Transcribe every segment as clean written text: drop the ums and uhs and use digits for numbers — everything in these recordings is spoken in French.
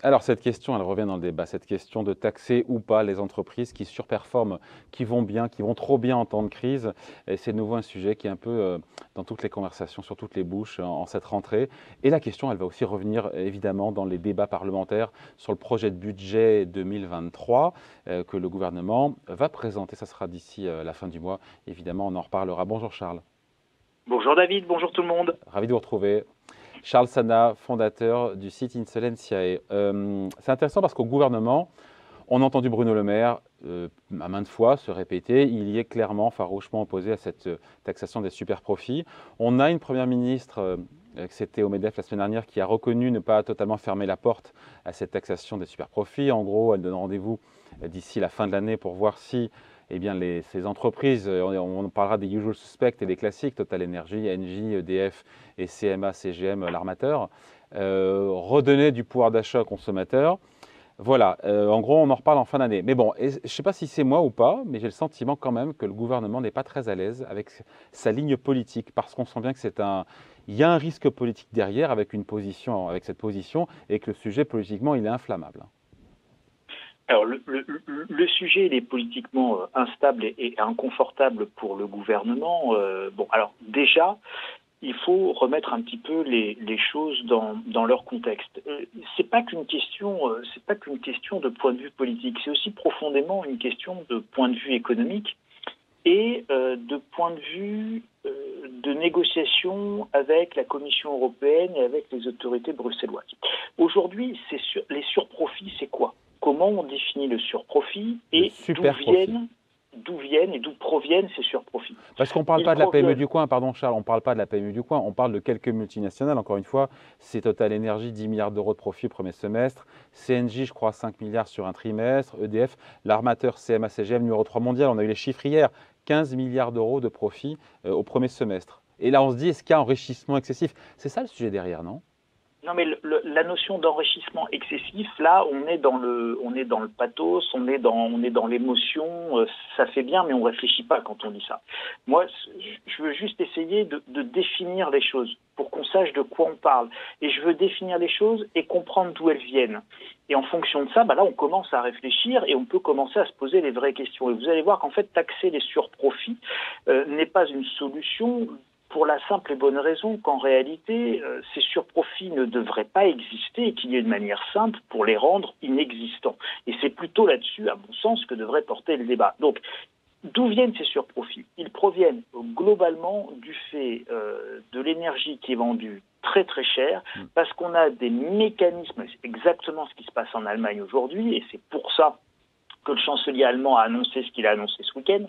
Alors cette question, elle revient dans le débat, cette question de taxer ou pas les entreprises qui surperforment, qui vont bien, qui vont trop bien en temps de crise. Et c'est de nouveau un sujet qui est un peu dans toutes les conversations, sur toutes les bouches en cette rentrée. Et la question, elle va aussi revenir évidemment dans les débats parlementaires sur le projet de budget 2023 que le gouvernement va présenter. Ça sera d'ici la fin du mois. Évidemment, on en reparlera. Bonjour Charles. Bonjour David, bonjour tout le monde. Ravi de vous retrouver. Charles Sana, fondateur du site Insolentiae. C'est intéressant parce qu'au gouvernement, on a entendu Bruno Le Maire à maintes fois se répéter, il y est clairement, farouchement opposé à cette taxation des superprofits. On a une première ministre, c'était au MEDEF la semaine dernière, qui a reconnu ne pas totalement fermer la porte à cette taxation des superprofits. En gros, elle donne rendez-vous d'ici la fin de l'année pour voir si eh bien, ces entreprises, on parlera des usual suspects et des classiques, Total Energy, Engie, EDF et CMA, CGM, l'armateur, redonner du pouvoir d'achat aux consommateurs. Voilà, en gros, on en reparle en fin d'année. Mais bon, je ne sais pas si c'est moi ou pas, mais j'ai le sentiment quand même que le gouvernement n'est pas très à l'aise avec sa ligne politique, parce qu'on sent bien que il y a un risque politique derrière avec cette position, et que le sujet politiquement, il est inflammable. Alors le sujet il est politiquement instable et inconfortable pour le gouvernement. Bon, alors déjà, il faut remettre un petit peu les choses dans leur contexte. C'est pas qu'une question de point de vue politique, c'est aussi profondément une question de point de vue économique et de point de vue de négociation avec la Commission européenne et avec les autorités bruxelloises. Aujourd'hui, les surprofits, c'est quoi? Comment on définit le surprofit et d'où viennent et d'où proviennent ces surprofits? Parce qu'on ne parle pas de la PME du coin, pardon Charles, on ne parle pas de la PME du coin, on parle de quelques multinationales. Encore une fois, c'est Total Energy, 10 milliards d'euros de profit au premier semestre, CNJ, je crois, 5 milliards sur un trimestre, EDF, l'armateur CMA CGM, numéro 3 mondial, on a eu les chiffres hier, 15 milliards d'euros de profit au premier semestre. Et là, on se dit, est-ce qu'il y a enrichissement excessif? C'est ça le sujet derrière, non? Non, mais la notion d'enrichissement excessif, là, on est dans le pathos, on est dans l'émotion. Ça fait bien, mais on réfléchit pas quand on dit ça. Moi, je veux juste essayer de définir les choses pour qu'on sache de quoi on parle. Et je veux définir les choses et comprendre d'où elles viennent. Et en fonction de ça, là, on commence à réfléchir et on peut commencer à se poser les vraies questions. Et vous allez voir qu'en fait, taxer les surprofits n'est pas une solution. Pour la simple et bonne raison qu'en réalité, ces surprofits ne devraient pas exister et qu'il y ait une manière simple pour les rendre inexistants. Et c'est plutôt là-dessus, à mon sens, que devrait porter le débat. Donc, d'où viennent ces surprofits? Ils proviennent globalement du fait de l'énergie qui est vendue très très cher, parce qu'on a des mécanismes, c'est exactement ce qui se passe en Allemagne aujourd'hui, et c'est pour ça que le chancelier allemand a annoncé ce qu'il a annoncé ce week-end.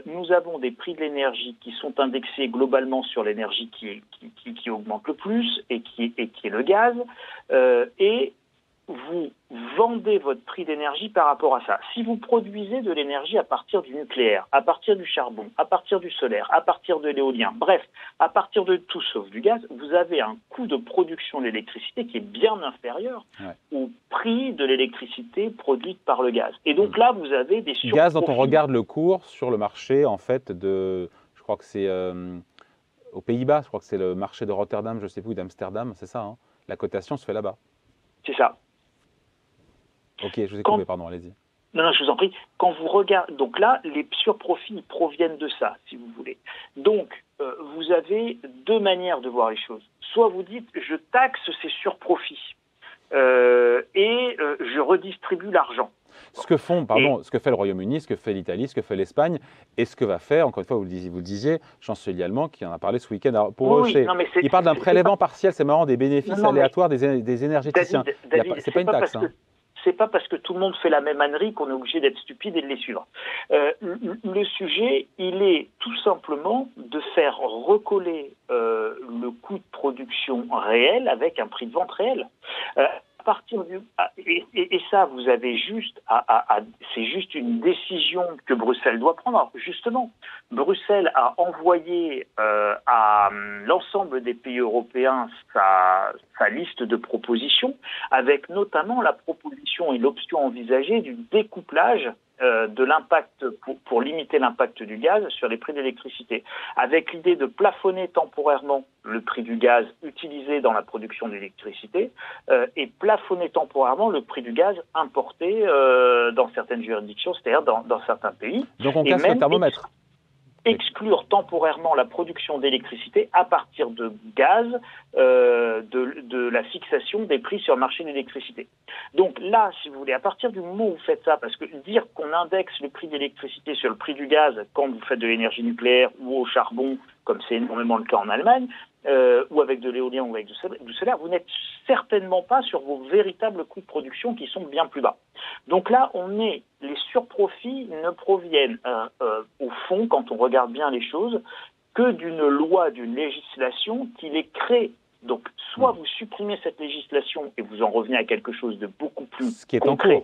Nous avons des prix de l'énergie qui sont indexés globalement sur l'énergie qui augmente le plus et qui est le gaz. Et vous vendez votre prix d'énergie par rapport à ça. Si vous produisez de l'énergie à partir du nucléaire, à partir du charbon, à partir du solaire, à partir de l'éolien, bref, à partir de tout sauf du gaz, vous avez un coût de production d'électricité qui est bien inférieur au prix de l'électricité produite par le gaz. Et donc là, vous avez des surprofits. Gaz dont on regarde le cours sur le marché, en fait, je crois que c'est aux Pays-Bas, je crois que c'est le marché de Rotterdam, je ne sais plus, d'Amsterdam, c'est ça, hein? La cotation se fait là-bas. C'est ça. Ok, je vous ai coupé, pardon, allez-y. Non, je vous en prie. Quand vous regardez, donc là, les surprofits proviennent de ça, si vous voulez. Donc, vous avez deux manières de voir les choses. Soit vous dites, je taxe ces surprofits et je redistribue l'argent. Ce que fait le Royaume-Uni, ce que fait l'Italie, ce que fait l'Espagne, et ce que va faire, encore une fois, vous le disiez, chancelier allemand qui en a parlé ce week-end. Alors, pour eux, il parle d'un prélèvement partiel, c'est marrant, des bénéfices aléatoires des énergéticiens. C'est pas une taxe. C'est pas parce que tout le monde fait la même ânerie qu'on est obligé d'être stupide et de les suivre. Le sujet, il est tout simplement de faire recoller le coût de production réel avec un prix de vente réel. Et ça, vous avez c'est juste une décision que Bruxelles doit prendre. Alors, justement, Bruxelles a envoyé à l'ensemble des pays européens sa liste de propositions, avec notamment la proposition et l'option envisagée du découplage de l'impact pour limiter l'impact du gaz sur les prix de l'électricité, avec l'idée de plafonner temporairement le prix du gaz utilisé dans la production d'électricité et plafonner temporairement le prix du gaz importé dans certaines juridictions, c'est-à-dire dans certains pays. Donc on casse le thermomètre. Exclure temporairement la production d'électricité à partir de gaz de la fixation des prix sur le marché de l'électricité. Donc là, si vous voulez, à partir du moment où vous faites ça, parce que dire qu'on indexe le prix d'électricité sur le prix du gaz quand vous faites de l'énergie nucléaire ou au charbon, comme c'est énormément le cas en Allemagne, ou avec de l'éolien ou avec du solaire, vous n'êtes certainement pas sur vos véritables coûts de production qui sont bien plus bas. Donc là, les surprofits ne proviennent au fond, quand on regarde bien les choses, que d'une loi, d'une législation qui les crée. Donc soit vous supprimez cette législation et vous en revenez à quelque chose de beaucoup plus concret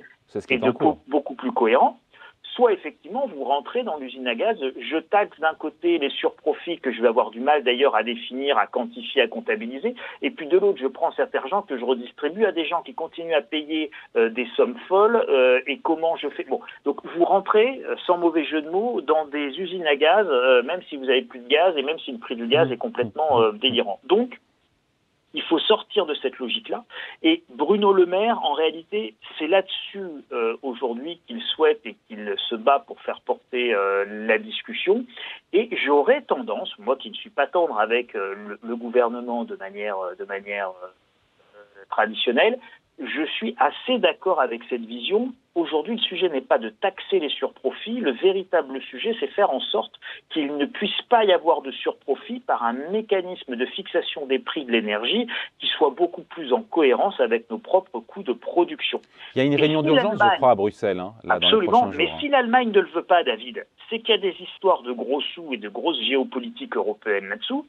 et de beaucoup plus cohérent, soit effectivement vous rentrez dans l'usine à gaz, je taxe d'un côté les surprofits que je vais avoir du mal d'ailleurs à définir, à quantifier, à comptabiliser, et puis de l'autre je prends cet argent que je redistribue à des gens qui continuent à payer des sommes folles, et comment je fais. Bon, donc vous rentrez, sans mauvais jeu de mots, dans des usines à gaz, même si vous avez plus de gaz et même si le prix du gaz est complètement délirant. Donc il faut sortir de cette logique-là. Et Bruno Le Maire, en réalité, c'est là-dessus aujourd'hui qu'il souhaite et qu'il se bat pour faire porter la discussion. Et j'aurais tendance, moi qui ne suis pas tendre avec le gouvernement de manière traditionnelle, je suis assez d'accord avec cette vision. Aujourd'hui, le sujet n'est pas de taxer les surprofits. Le véritable sujet, c'est faire en sorte qu'il ne puisse pas y avoir de surprofit par un mécanisme de fixation des prix de l'énergie qui soit beaucoup plus en cohérence avec nos propres coûts de production. Il y a une réunion d'urgence, je crois, à Bruxelles. Absolument, mais si l'Allemagne ne le veut pas, David, c'est qu'il y a des histoires de gros sous et de grosses géopolitiques européennes là-dessous.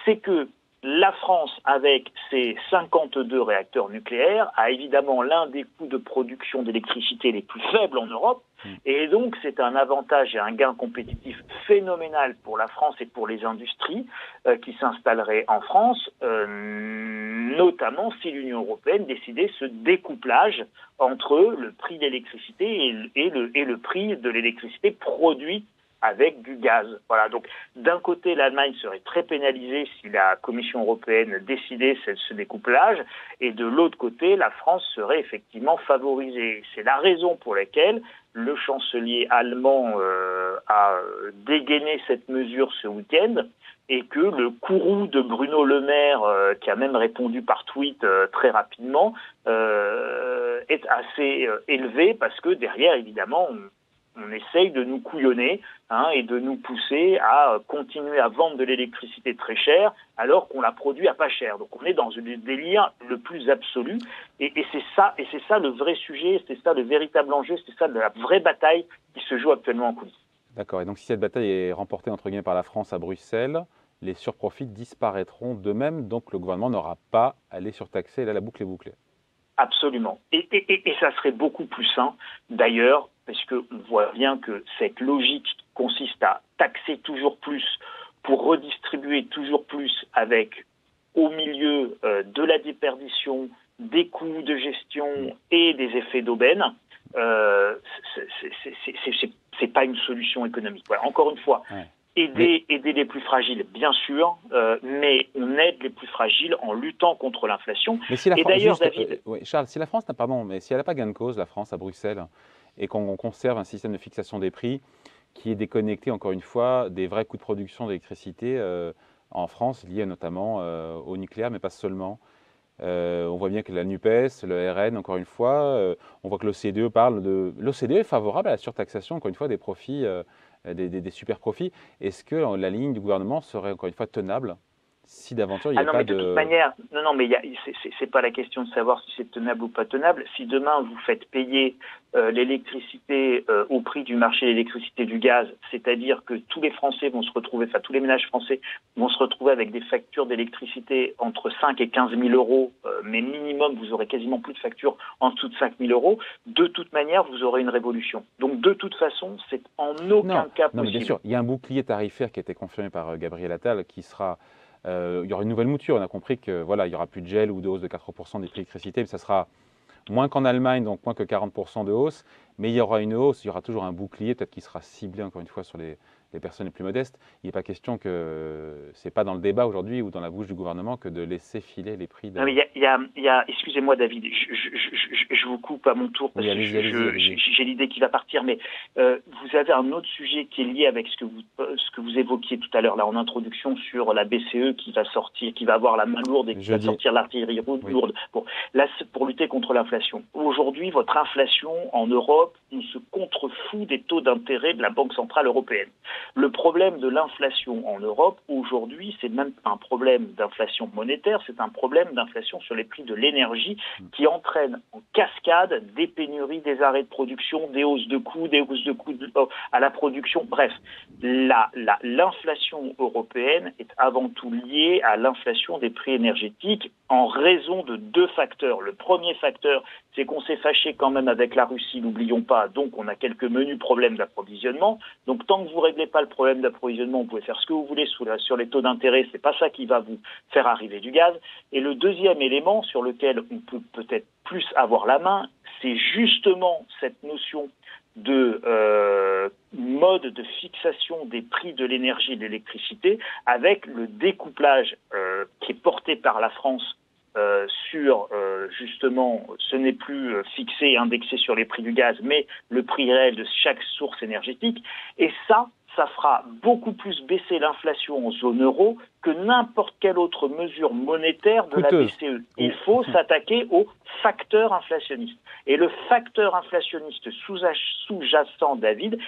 C'est que la France, avec ses 52 réacteurs nucléaires, a évidemment l'un des coûts de production d'électricité les plus faibles en Europe. Et donc, c'est un avantage et un gain compétitif phénoménal pour la France et pour les industries qui s'installeraient en France, notamment si l'Union européenne décidait ce découplage entre le prix de l'électricité et le prix de l'électricité produite avec du gaz. Voilà. Donc, d'un côté, l'Allemagne serait très pénalisée si la Commission européenne décidait ce découplage, et de l'autre côté, la France serait effectivement favorisée. C'est la raison pour laquelle le chancelier allemand a dégainé cette mesure ce week-end, et que le courroux de Bruno Le Maire, qui a même répondu par tweet très rapidement, est assez élevé, parce que derrière, évidemment, on essaye de nous couillonner et de nous pousser à continuer à vendre de l'électricité très chère alors qu'on la produit à pas cher. Donc on est dans le délire le plus absolu, et c'est ça le vrai sujet, c'est ça le véritable enjeu, c'est ça la vraie bataille qui se joue actuellement en coulisses. D'accord, et donc si cette bataille est remportée entre guillemets par la France à Bruxelles, les surprofits disparaîtront d'eux-mêmes, donc le gouvernement n'aura pas à les surtaxer, là la boucle est bouclée. Absolument. Et ça serait beaucoup plus sain, d'ailleurs, parce qu'on voit bien que cette logique consiste à taxer toujours plus pour redistribuer toujours plus avec, au milieu de la déperdition, des coûts de gestion et des effets d'aubaine, c'est pas une solution économique. Voilà. Encore une fois, aider les plus fragiles, bien sûr, mais on aide les plus fragiles en luttant contre l'inflation. Mais si la France, David... Charles, si la France mais si elle n'a pas gain de cause, la France à Bruxelles, et qu'on conserve un système de fixation des prix qui est déconnecté, encore une fois, des vrais coûts de production d'électricité en France, liés notamment au nucléaire, mais pas seulement. On voit bien que la NUPES, le RN, encore une fois, on voit que l'OCDE parle de... L'OCDE est favorable à la surtaxation, encore une fois, des profits, des super profits. Est-ce que la ligne du gouvernement serait, encore une fois, tenable si d'aventure il n'y a pas de... de toute manière, non, mais c'est pas la question de savoir si c'est tenable ou pas tenable. Si demain vous faites payer l'électricité au prix du marché de l'électricité du gaz, c'est-à-dire que tous les Français vont se retrouver, enfin tous les ménages français vont se retrouver avec des factures d'électricité entre 5 et 15 000 euros, mais minimum vous aurez quasiment plus de factures en dessous de 5 000 euros, de toute manière vous aurez une révolution. Donc de toute façon, c'est en aucun cas possible. Non, mais bien sûr, il y a un bouclier tarifaire qui a été confirmé par Gabriel Attal qui sera... il y aura une nouvelle mouture. On a compris que voilà, il n'y aura plus de gel ou de hausse de 4% des prix d'électricité, mais ça sera moins qu'en Allemagne, donc moins que 40% de hausse, mais il y aura une hausse, il y aura toujours un bouclier, peut-être qui sera ciblé encore une fois sur les personnes les plus modestes. Il n'est pas question que, c'est pas dans le débat aujourd'hui ou dans la bouche du gouvernement que de laisser filer les prix de... Non, mais excusez-moi David, je vous coupe à mon tour parce Oui, que allez-y. j'ai l'idée qui va partir, mais vous avez un autre sujet qui est lié avec ce que vous évoquiez tout à l'heure là en introduction sur la BCE qui va sortir, qui va avoir la main lourde et qui va sortir l'artillerie lourde pour lutter contre l'inflation. Aujourd'hui, votre inflation en Europe, on se contrefout des taux d'intérêt de la Banque centrale européenne. Le problème de l'inflation en Europe aujourd'hui, c'est même pas un problème d'inflation monétaire, c'est un problème d'inflation sur les prix de l'énergie qui entraîne en cascade des pénuries, des arrêts de production, des hausses de coûts à la production. Bref, l'inflation européenne est avant tout liée à l'inflation des prix énergétiques en raison de deux facteurs. Le premier facteur, c'est qu'on s'est fâché quand même avec la Russie, n'oublions pas, donc on a quelques menus problèmes d'approvisionnement. Donc tant que vous ne réglez pas le problème d'approvisionnement, vous pouvez faire ce que vous voulez sur les taux d'intérêt, c'est pas ça qui va vous faire arriver du gaz. Et le deuxième élément sur lequel on peut peut-être plus avoir la main, c'est justement cette notion de mode de fixation des prix de l'énergie et de l'électricité avec le découplage qui est porté par la France sur justement, ce n'est plus fixé et indexé sur les prix du gaz, mais le prix réel de chaque source énergétique. Et ça fera beaucoup plus baisser l'inflation en zone euro que n'importe quelle autre mesure monétaire de la BCE. Il faut s'attaquer au facteur inflationniste. Et le facteur inflationniste sous-jacent, David,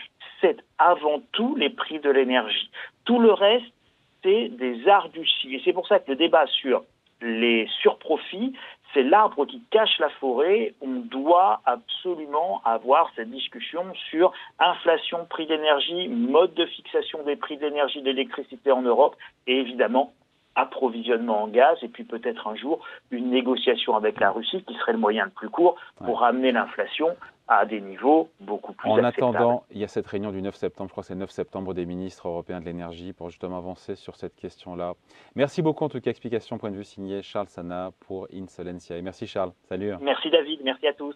c'est avant tout les prix de l'énergie. Tout le reste, c'est des arguties. Et c'est pour ça que le débat sur les surprofits, c'est l'arbre qui cache la forêt. On doit absolument avoir cette discussion sur inflation, prix d'énergie, mode de fixation des prix de l'énergie, de l'électricité en Europe et évidemment approvisionnement en gaz et puis peut-être un jour une négociation avec la Russie qui serait le moyen le plus court pour ramener l'inflation à des niveaux beaucoup plus acceptables. En attendant, il y a cette réunion du 9 septembre, je crois que c'est le 9 septembre des ministres européens de l'énergie pour justement avancer sur cette question-là. Merci beaucoup en tout cas, explication, point de vue signé Charles Sana pour Insolencia. Et merci Charles, salut. Merci David, merci à tous.